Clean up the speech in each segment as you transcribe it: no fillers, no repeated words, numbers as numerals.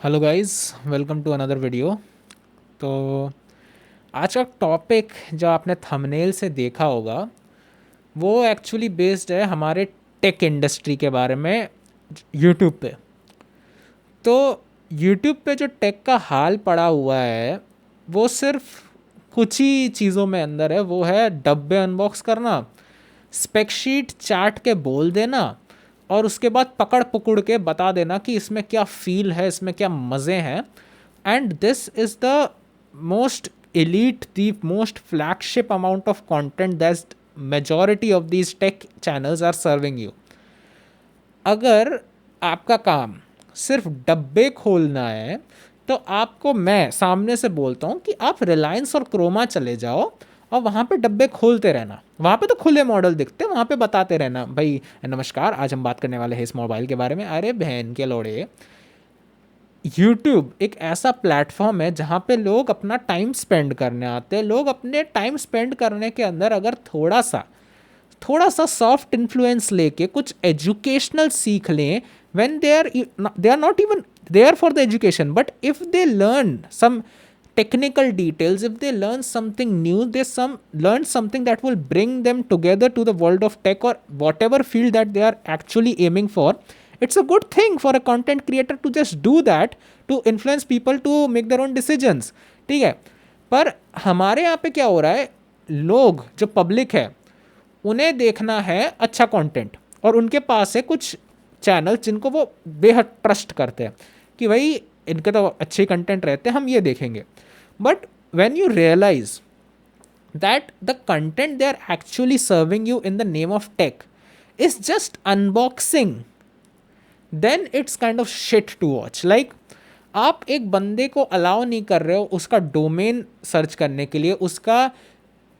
Hello guys, welcome to another video. तो आज का टॉपिक जो आपने थंबनेल से देखा होगा वो एक्चुअली बेस्ड है हमारे टेक इंडस्ट्री के बारे में यूट्यूब पे। तो यूट्यूब पे जो टेक का हाल पड़ा हुआ है वो सिर्फ कुछ ही चीज़ों में अंदर है। वो है डब्बे अनबॉक्स करना, स्पेक शीट चाट के बोल देना और उसके बाद पकड़ पकड़ के बता देना कि इसमें क्या फील है, इसमें क्या मज़े हैं। And this is the most elite, the most flagship amount of content that majority of these tech channels are serving you. अगर आपका काम सिर्फ डब्बे खोलना है तो आपको मैं सामने से बोलता हूँ कि आप रिलायंस और क्रोमा चले जाओ और वहाँ पे डब्बे खोलते रहना। वहाँ पे तो खुले मॉडल दिखते हैं, वहाँ पे बताते रहना भाई नमस्कार, आज हम बात करने वाले हैं इस मोबाइल के बारे में। अरे बहन के लोड़े, यूट्यूब एक ऐसा प्लेटफॉर्म है जहाँ पे लोग अपना टाइम स्पेंड करने आते हैं। लोग अपने टाइम स्पेंड करने के अंदर अगर थोड़ा सा सॉफ्ट इन्फ्लुएंस लेके कुछ एजुकेशनल सीख लें, when they are not even there for the education, but if they learn some technical details, if they learn something new, learn something that will bring them together to the world of tech or whatever field that they are actually aiming for. It's a good thing for a content creator to just do that, to influence people to make their own decisions. ठीक है, पर हमारे यहाँ पे क्या हो रहा है, लोग जो पब्लिक है उन्हें देखना है अच्छा कंटेंट और उनके पास है कुछ चैनल जिनको वो बेहद ट्रस्ट करते हैं कि भाई इनके तो अच्छे कंटेंट रहते हैं, हम ये देखेंगे। But when you realise that the content they are actually serving you in the name of tech is just unboxing, then it's kind of shit to watch. Like आप एक बंदे को अलाउ नहीं कर रहे हो उसका डोमेन सर्च करने के लिए, उसका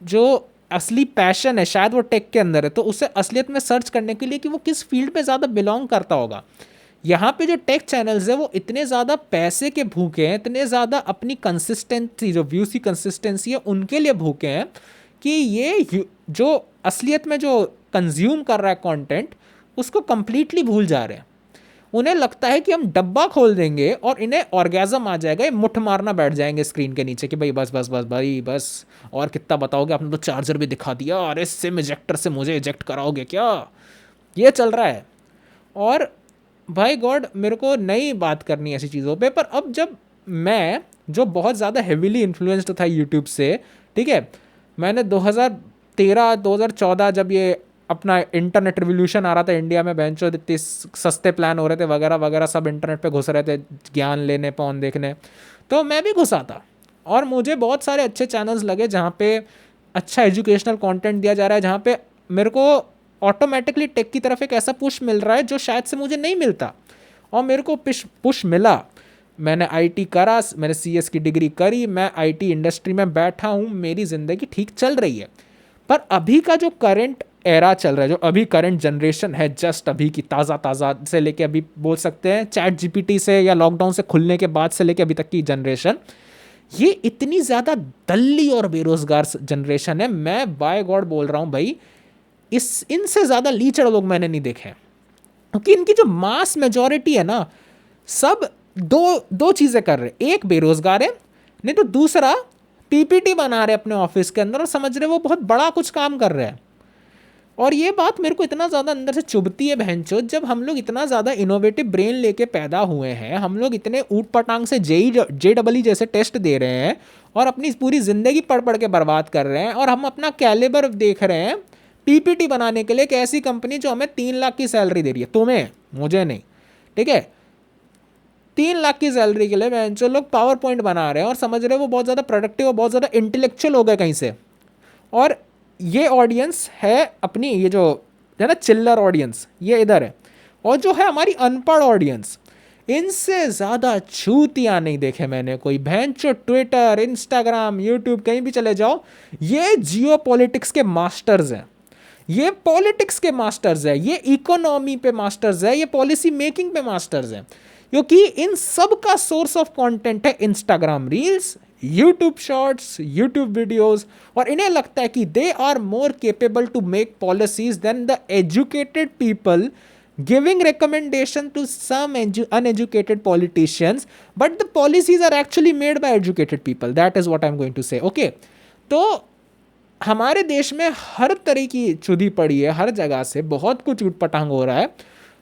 जो असली पैशन है शायद वो टेक के अंदर है, तो उसे असलियत में सर्च करने के लिए कि वो किस फील्ड पे ज़्यादा बिलोंग करता होगा। यहाँ पे जो टेक चैनल्स है वो इतने ज़्यादा पैसे के भूखे हैं, इतने ज़्यादा अपनी कंसिस्टेंसी, जो व्यूज़ की कंसिस्टेंसी है उनके लिए भूखे हैं कि ये जो असलियत में जो कंज्यूम कर रहा है कंटेंट उसको कंप्लीटली भूल जा रहे हैं। उन्हें लगता है कि हम डब्बा खोल देंगे और इन्हें ऑर्गेज़म आ जाएगा, ये मुठ मारना बैठ जाएंगे स्क्रीन के नीचे कि भाई बस बस बस भाई बस, और कितना बताओगे, आपने तो चार्जर भी दिखा दिया, अरे सिम इजेक्टर से मुझे इजेक्ट कराओगे क्या, ये चल रहा है। और भाई गॉड, मेरे को नहीं बात करनी ऐसी चीज़ों पे, पर अब जब मैं जो बहुत ज़्यादा हेविली इन्फ्लुएंस्ड था यूट्यूब से, ठीक है, मैंने 2013-2014 जब ये अपना इंटरनेट रिवोल्यूशन आ रहा था इंडिया में, बेंचो इतने सस्ते प्लान हो रहे थे वगैरह वगैरह, सब इंटरनेट पे घुस रहे थे ज्ञान लेने, पौन देखने, तो मैं भी घुसा था और मुझे बहुत सारे अच्छे चैनल्स लगे जहाँ पे अच्छा एजुकेशनल कंटेंट दिया जा रहा है, जहाँ पे मेरे को ऑटोमेटिकली टेक की तरफ एक ऐसा पुश मिल रहा है जो शायद से मुझे नहीं मिलता, और मेरे को पुश मिला। मैंने आईटी करा, मैंने सीएस की डिग्री करी, मैं आईटी इंडस्ट्री में बैठा हूँ, मेरी ज़िंदगी ठीक चल रही है। पर अभी का जो करंट एरा चल रहा है, जो अभी करंट जनरेशन है, जस्ट अभी की ताज़ा से लेके अभी बोल सकते हैं चैट जीपीटी से या लॉकडाउन से खुलने के बाद से लेके अभी तक की जनरेशन, ये इतनी ज़्यादा दल्ली और बेरोज़गार जनरेशन है। मैं बाय गॉड बोल रहा हूँ भाई, इनसे ज़्यादा लीचड़ लोग मैंने नहीं देखे हैं, क्योंकि इनकी जो मास मेजॉरिटी है ना, सब दो चीज़ें कर रहे, एक बेरोजगार है, नहीं तो दूसरा पीपीटी बना रहे अपने ऑफिस के अंदर और समझ रहे वो बहुत बड़ा कुछ काम कर रहे हैं। और ये बात मेरे को इतना ज़्यादा अंदर से चुभती है बहनचोद, जब हम लोग इतना ज़्यादा इनोवेटिव ब्रेन लेके पैदा हुए हैं, हम लोग इतने ऊट पटांग से JEE जैसे टेस्ट दे रहे हैं और अपनी पूरी ज़िंदगी पढ़ पढ़ के बर्बाद कर रहे हैं, और हम अपना कैलिबर देख रहे हैं पीपीटी बनाने के लिए एक ऐसी कंपनी जो हमें 3 लाख की सैलरी दे रही है, तुम्हें, मुझे नहीं, ठीक है, 3 लाख की सैलरी के लिए मैं जो लोग पावर पॉइंट बना रहे हैं और समझ रहे हैं वो बहुत ज़्यादा प्रोडक्टिव और बहुत ज़्यादा इंटेलेक्चुअल हो गए कहीं से। और ये ऑडियंस है अपनी, ये जो है ना चिल्लर ऑडियंस, ये इधर है, और जो है हमारी अनपढ़ ऑडियंस, इनसे ज़्यादा छूतियाँ नहीं देखे मैंने कोई। भैंचो ट्विटर, इंस्टाग्राम, यूट्यूब, कहीं भी चले जाओ, ये जियो पॉलिटिक्स के मास्टर्स हैं, ये पॉलिटिक्स के मास्टर्स है, ये इकोनॉमी पे मास्टर्स है, ये पॉलिसी मेकिंग पे मास्टर्स है, क्योंकि इन सब का सोर्स ऑफ कंटेंट है Instagram reels, YouTube shorts, YouTube videos, और इन्हें लगता है कि they are more capable to make policies than the educated people giving recommendation to some uneducated politicians, but the policies are actually made by educated people. That is what I'm going to say. Okay, तो हमारे देश में हर तरह की चुदी पड़ी है, हर जगह से बहुत कुछ उटपटांग हो रहा है,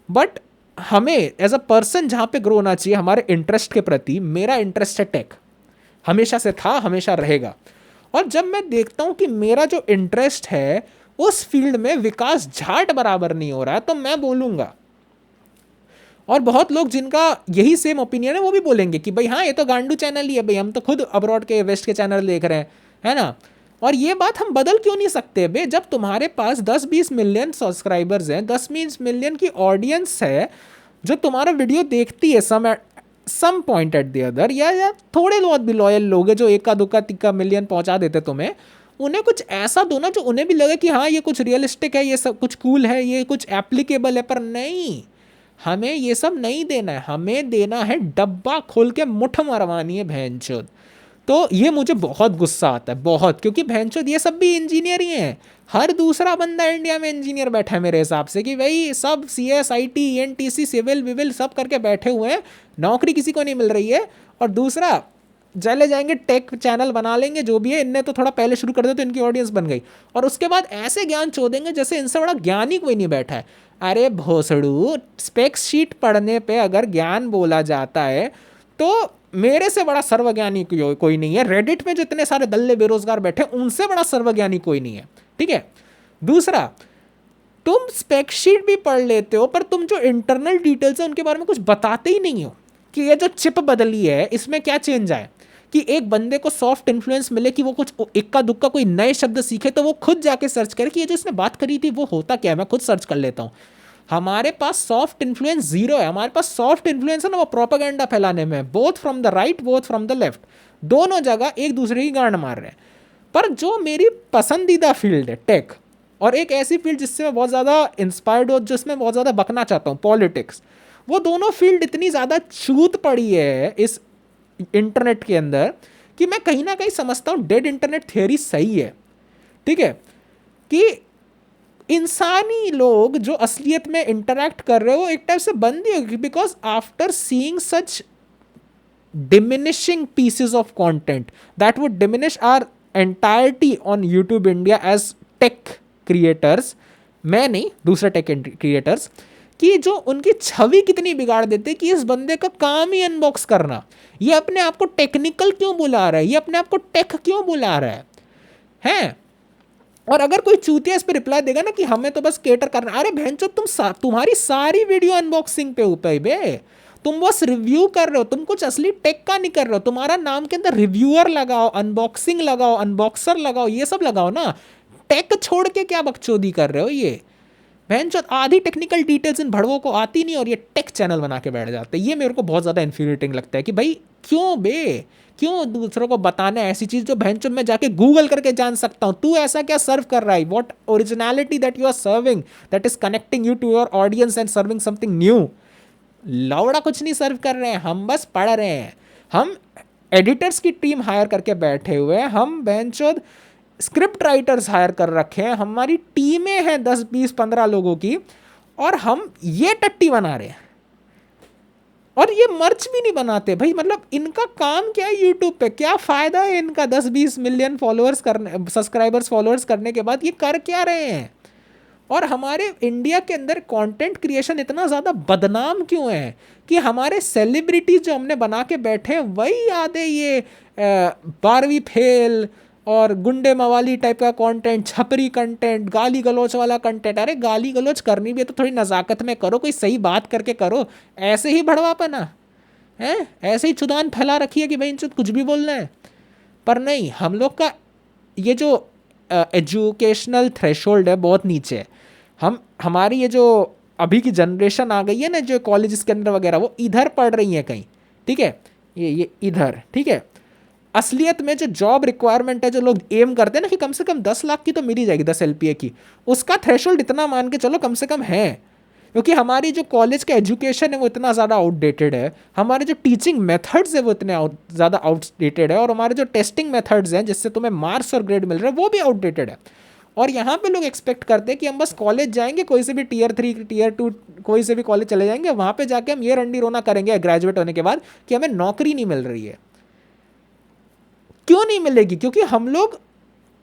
बट हमें एज अ पर्सन जहाँ पे ग्रो होना चाहिए हमारे इंटरेस्ट के प्रति, मेरा इंटरेस्ट है टेक, हमेशा से था, हमेशा रहेगा। और जब मैं देखता हूँ कि मेरा जो इंटरेस्ट है उस फील्ड में विकास झाट बराबर नहीं हो रहा है, तो मैं बोलूँगा। और बहुत लोग जिनका यही सेम ओपिनियन है वो भी बोलेंगे कि भाई हाँ ये तो गांडू चैनल ही है भाई, हम तो खुद अब्रॉड के वेस्ट के चैनल देख रहे हैं, है ना। और ये बात हम बदल क्यों नहीं सकते बे? जब तुम्हारे पास 10-20 मिलियन सब्सक्राइबर्स हैं, 10-20 मिलियन की ऑडियंस है जो तुम्हारा वीडियो देखती है some point at the other, या थोड़े बहुत भी लॉयल लोग हैं जो एका दुक्का तिक्का मिलियन पहुंचा देते तुम्हें, उन्हें कुछ ऐसा दो ना जो उन्हें भी लगे कि हाँ ये कुछ रियलिस्टिक है, ये सब कुछ कूल है, ये कुछ एप्लीकेबल है। पर नहीं, हमें ये सब नहीं देना है, हमें देना है डब्बा खोल के मुठ मरवानी है भैंचोद। तो ये मुझे बहुत गुस्सा आता है, बहुत, क्योंकि भैंचोद ये सब भी इंजीनियर ही हैं। हर दूसरा बंदा इंडिया में इंजीनियर बैठा है मेरे हिसाब से, कि भाई सब CS IT ENTC सिविल विविल सब करके बैठे हुए हैं, नौकरी किसी को नहीं मिल रही है। और दूसरा चले जाएंगे टेक चैनल बना लेंगे, जो भी है, इनने तो थोड़ा पहले शुरू कर दिया तो इनकी ऑडियंस बन गई, और उसके बाद ऐसे ज्ञान चोदेंगे जैसे इनसे बड़ा ज्ञानी कोई नहीं बैठा है। अरे भोसड़ू, स्पेक्स शीट पढ़ने पे अगर ज्ञान बोला जाता है तो मेरे से बड़ा सर्वज्ञानी कोई नहीं है। रेडिट में जो इतने सारे दल्ले बेरोजगार बैठे उनसे बड़ा सर्वज्ञानी कोई नहीं है, ठीक है। दूसरा, तुम स्पेक्स शीट भी पढ़ लेते हो पर तुम जो इंटरनल डिटेल्स है उनके बारे में कुछ बताते ही नहीं हो कि ये जो चिप बदली है इसमें क्या चेंज आए, कि एक बंदे को सॉफ्ट इन्फ्लुएंस मिले कि वो कुछ इक्का दुक्का कोई नए शब्द सीखे तो वो खुद जाके सर्च करे कि ये जो इसने बात करी थी वो होता क्या है, मैं खुद सर्च कर लेता हूँ। हमारे पास सॉफ्ट इन्फ्लुएंस जीरो है। हमारे पास सॉफ्ट इन्फ्लुएंस है ना वो प्रोपेगेंडा फैलाने में, both from the right both from the left, दोनों जगह एक दूसरे की गांड मार रहे हैं। पर जो मेरी पसंदीदा फील्ड है टेक, और एक ऐसी फील्ड जिससे मैं बहुत ज़्यादा इंस्पायर्ड हो, जिसमें बहुत ज़्यादा बकना चाहता हूँ, पॉलिटिक्स, वो दोनों फील्ड इतनी ज़्यादा छूत पड़ी है इस इंटरनेट के अंदर कि मैं कहीं ना कहीं समझता हूँ डेड इंटरनेट थियोरी सही है, ठीक है, कि इंसानी लोग जो असलियत में इंटरैक्ट कर रहे हो एक टाइप से बंद ही होगी, because after seeing such diminishing pieces of content that would diminish our entirety on YouTube India as tech creators, मैं नहीं, दूसरे टेक क्रिएटर्स, कि जो उनकी छवि कितनी बिगाड़ देते कि इस बंदे का काम ही अनबॉक्स करना, ये अपने आप को टेक्निकल क्यों बुला रहा है, ये अपने आप को टेक क्यों बुला रहा है? और अगर कोई चूतिया इस पर रिप्लाई देगा ना कि हमें तो बस केटर करना, अरे बहनचोद तुम्हारी सारी वीडियो अनबॉक्सिंग पे ऊपर बे, तुम बस रिव्यू कर रहे हो, तुम कुछ असली टेक का नहीं कर रहे हो। तुम्हारा नाम के अंदर रिव्यूअर लगाओ, अनबॉक्सिंग लगाओ, अनबॉक्सर लगाओ, ये सब लगाओ ना। टेक छोड़ के क्या बकचोदी कर रहे हो? ये बहनचोद आधी टेक्निकल डिटेल्स इन भड़वों को आती नहीं और ये टेक चैनल बना के बैठ जाते हैं। ये मेरे को बहुत ज़्यादा इन्फ्यूरिएटिंग लगता है कि भाई क्यों दूसरों को बताना है ऐसी चीज़ जो बहनचोद मैं जाके गूगल करके जान सकता हूँ। तू ऐसा क्या सर्व कर रहा है? What originality that you are serving, that is connecting you to your audience and serving something new. लौड़ा कुछ नहीं सर्व कर रहे हैं, हम बस पढ़ रहे हैं। हम एडिटर्स की टीम हायर करके बैठे हुए हैं, हम बेंचोद स्क्रिप्ट राइटर्स हायर कर रखे हैं, हमारी टीमें हैं 10 20 15 लोगों की, और हम ये टट्टी बना रहे हैं और ये मर्च भी नहीं बनाते भाई। मतलब इनका काम क्या है यूट्यूब पे? क्या फ़ायदा है इनका 10-20 मिलियन फॉलोअर्स करने, सब्सक्राइबर्स फॉलोअर्स करने के बाद? ये कर क्या रहे हैं? और हमारे इंडिया के अंदर कंटेंट क्रिएशन इतना ज़्यादा बदनाम क्यों है कि हमारे सेलिब्रिटीज जो हमने बना के बैठे हैं वही याद है ये 12वीं फेल और गुंडे मवाली टाइप का कंटेंट, छपरी कंटेंट, गाली गलौच वाला कंटेंट। अरे गाली गलौच करनी भी है तो थोड़ी नज़ाकत में करो, कोई सही बात करके करो। ऐसे ही भड़वापना है, ऐसे ही चुदान फैला रखी है कि भाई इनसे कुछ भी बोलना है। पर नहीं, हम लोग का ये जो एजुकेशनल थ्रेशोल्ड है बहुत नीचे है। हमारी ये जो अभी की जनरेशन आ गई है ना, जो कॉलेजेस के अंदर वगैरह, वो इधर पढ़ रही है कहीं, ठीक है, ये इधर, ठीक है। असलियत में जो जॉब रिक्वायरमेंट है, जो लोग एम करते हैं ना कि कम से कम 10 लाख की तो मिल ही जाएगी, 10 LPA की, उसका थ्रेशोल्ड इतना मान के चलो कम से कम है। क्योंकि हमारी जो कॉलेज का एजुकेशन है वो इतना ज़्यादा आउटडेटेड है, हमारे जो टीचिंग मेथड्स है वो इतने ज़्यादा आउटडेटेड है, और हमारे जो टेस्टिंग मेथड्स हैं जिससे तुम्हें मार्क्स और ग्रेड मिल रहे हैं वो भी आउटडेटेड है। और यहाँ पे लोग एक्सपेक्ट करते हैं कि हम बस कॉलेज जाएंगे, कोई से भी टीयर 3 टीयर 2 कोई से भी कॉलेज चले जाएंगे, वहाँ पे जाके हम ये रंडी रोना करेंगे ग्रेजुएट होने के बाद कि हमें नौकरी नहीं मिल रही है। क्यों नहीं मिलेगी? क्योंकि हम लोग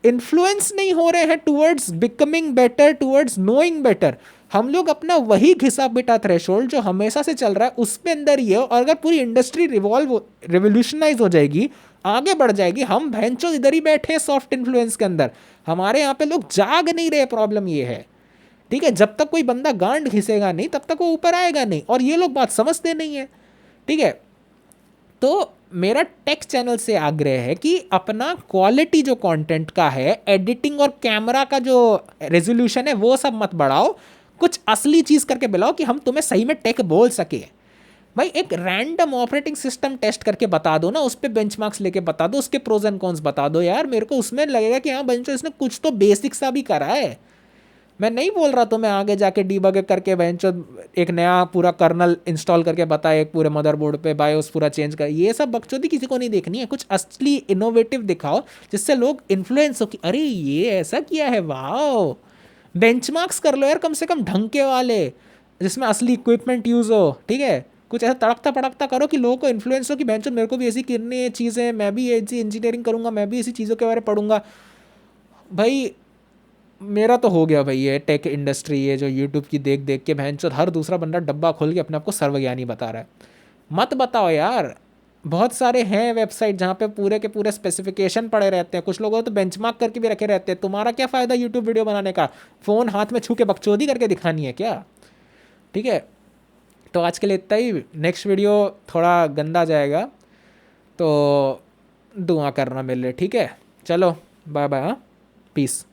इन्फ्लुएंस नहीं हो रहे हैं towards becoming better, towards knowing better. हम लोग अपना वही घिसा पिटा थ्रेशोल्ड जो हमेशा से चल रहा है उस पे अंदर ही है। और अगर पूरी इंडस्ट्री रिवोल्यूशनाइज हो जाएगी, आगे बढ़ जाएगी, हम भैंचो इधर ही बैठे हैं सॉफ्ट इन्फ्लुएंस के अंदर, हमारे यहाँ पे लोग जाग नहीं रहे। प्रॉब्लम ये है, ठीक है, जब तक कोई बंदा गांड घिसेगा नहीं तब तक वो ऊपर आएगा नहीं, और ये लोग बात समझते नहीं है, ठीक है। तो मेरा टेक चैनल से आग्रह है कि अपना क्वालिटी जो कंटेंट का है, एडिटिंग और कैमरा का जो रेजोल्यूशन है वो सब मत बढ़ाओ, कुछ असली चीज़ करके बुलाओ कि हम तुम्हें सही में टेक बोल सके। भाई एक रैंडम ऑपरेटिंग सिस्टम टेस्ट करके बता दो ना, उस पर बेंचमार्क्स लेके बता दो, उसके प्रोज एंड कॉन्स बता दो यार, मेरे को उसमें लगेगा कि हाँ बंचो इसने कुछ तो बेसिक सा भी करा है। मैं नहीं बोल रहा तो मैं आगे जाके डीबग करके बेंचो एक नया पूरा कर्नल इंस्टॉल करके बताए एक पूरे मदरबोर्ड पे, बायोस पूरा चेंज कर, ये सब बकचोदी किसी को नहीं देखनी है। कुछ असली इनोवेटिव दिखाओ जिससे लोग इन्फ्लुएंस हो कि अरे ये ऐसा किया है, वाओ। बेंचमार्क्स कर लो यार कम से कम ढंग के वाले, जिसमें असली इक्विपमेंट यूज़ हो, ठीक है। कुछ ऐसा तड़कता पड़कता करो कि लोगों को इन्फ्लुएंस हो कि बेंचो मेरे को भी ऐसी करनी चीज़ें, मैं भी ऐसी इंजीनियरिंग करूँगा, मैं भी ऐसी चीज़ों के बारे में पढ़ूंगा। भाई मेरा तो हो गया भाई ये टेक इंडस्ट्री, ये जो यूट्यूब की देख देख के भैंचोद हर दूसरा बंदा डब्बा खोल के अपने आप को सर्वज्ञानी बता रहा है। मत बताओ यार, बहुत सारे हैं वेबसाइट जहाँ पे पूरे के पूरे स्पेसिफिकेशन पड़े रहते हैं, कुछ लोगों तो बेंचमार्क करके भी रखे रहते हैं। तुम्हारा क्या फ़ायदा यूट्यूब वीडियो बनाने का? फ़ोन हाथ में छू के बकचोदी करके दिखानी है क्या? ठीक है, तो आज के लिए इतना ही। नेक्स्ट वीडियो थोड़ा गंदा जाएगा तो दुआ करना मेरे लिए, ठीक है। चलो बाय बाय, हाँ, पीस।